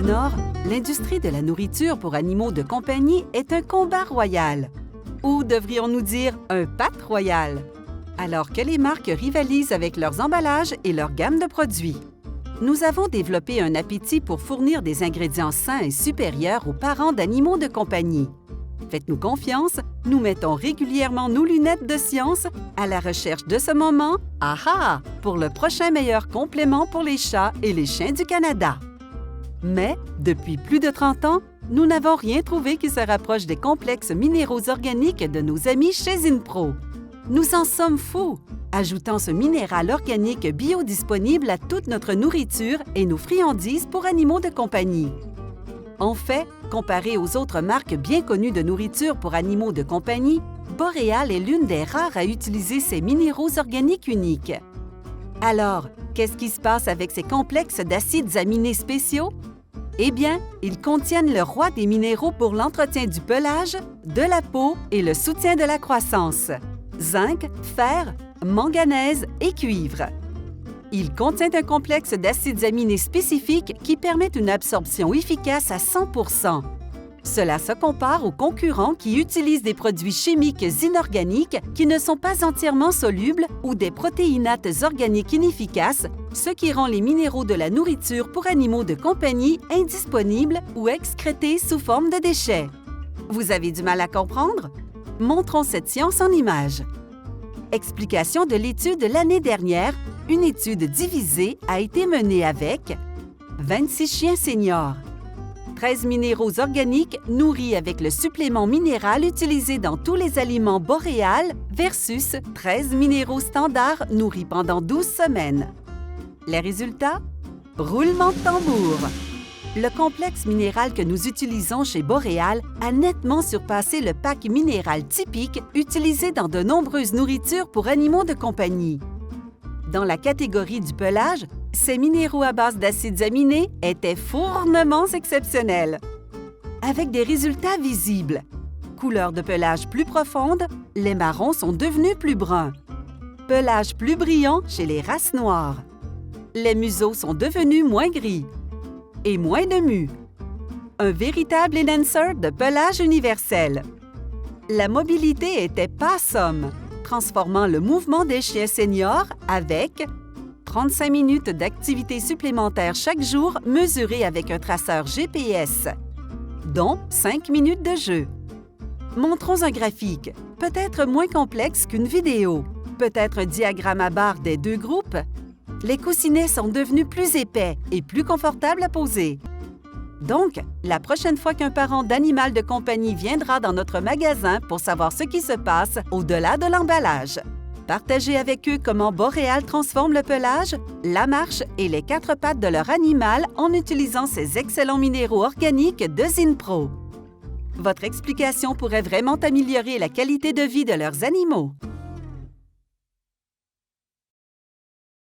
du Nord, l'industrie de la nourriture pour animaux de compagnie est un combat royal. Ou devrions-nous dire un pâte royal? Alors que les marques rivalisent avec leurs emballages et leur gamme de produits. Nous avons développé un appétit pour fournir des ingrédients sains et supérieurs aux parents d'animaux de compagnie. Faites-nous confiance, nous mettons régulièrement nos lunettes de science à la recherche de ce moment, pour le prochain meilleur complément pour les chats et les chiens du Canada. Mais, depuis plus de 30 ans, nous n'avons rien trouvé qui se rapproche des complexes minéraux organiques de nos amis chez Inpro. Nous en sommes fous, ajoutant ce minéral organique biodisponible à toute notre nourriture et nos friandises pour animaux de compagnie. En fait, comparé aux autres marques bien connues de nourriture pour animaux de compagnie, Boréal est l'une des rares à utiliser ces minéraux organiques uniques. Alors, qu'est-ce qui se passe avec ces complexes d'acides aminés spéciaux? Eh bien, ils contiennent le roi des minéraux pour l'entretien du pelage, de la peau et le soutien de la croissance. Zinc, fer, manganèse et cuivre. Il contient un complexe d'acides aminés spécifiques qui permettent une absorption efficace à 100%. Cela se compare aux concurrents qui utilisent des produits chimiques inorganiques qui ne sont pas entièrement solubles ou des protéinates organiques inefficaces, ce qui rend les minéraux de la nourriture pour animaux de compagnie indisponibles ou excrétés sous forme de déchets. Vous avez du mal à comprendre? Montrons cette science en images. Explication de l'étude l'année dernière, une étude divisée a été menée avec 26 chiens seniors, 13 minéraux organiques nourris avec le supplément minéral utilisé dans tous les aliments Boréal versus 13 minéraux standards nourris pendant 12 semaines. Les résultats? Roulement de tambour! Le complexe minéral que nous utilisons chez Boréal a nettement surpassé le pack minéral typique utilisé dans de nombreuses nourritures pour animaux de compagnie. Dans la catégorie du pelage, ces minéraux à base d'acides aminés étaient fournement exceptionnels. Avec des résultats visibles. Couleur de pelage plus profonde, les marrons sont devenus plus bruns. Pelage plus brillant chez les races noires. Les museaux sont devenus moins gris. Et moins de mue. Un véritable enhancer de pelage universel. La mobilité était pas somme, transformant le mouvement des chiens seniors avec 35 minutes d'activité supplémentaire chaque jour mesurée avec un traceur GPS, dont 5 minutes de jeu. Montrons un graphique, peut-être moins complexe qu'une vidéo, peut-être un diagramme à barres des deux groupes. Les coussinets sont devenus plus épais et plus confortables à poser. Donc, la prochaine fois qu'un parent d'animal de compagnie viendra dans notre magasin pour savoir ce qui se passe au-delà de l'emballage, partagez avec eux comment Boréal transforme le pelage, la marche et les 4 pattes de leur animal en utilisant ces excellents minéraux organiques de Zinpro. Votre explication pourrait vraiment améliorer la qualité de vie de leurs animaux.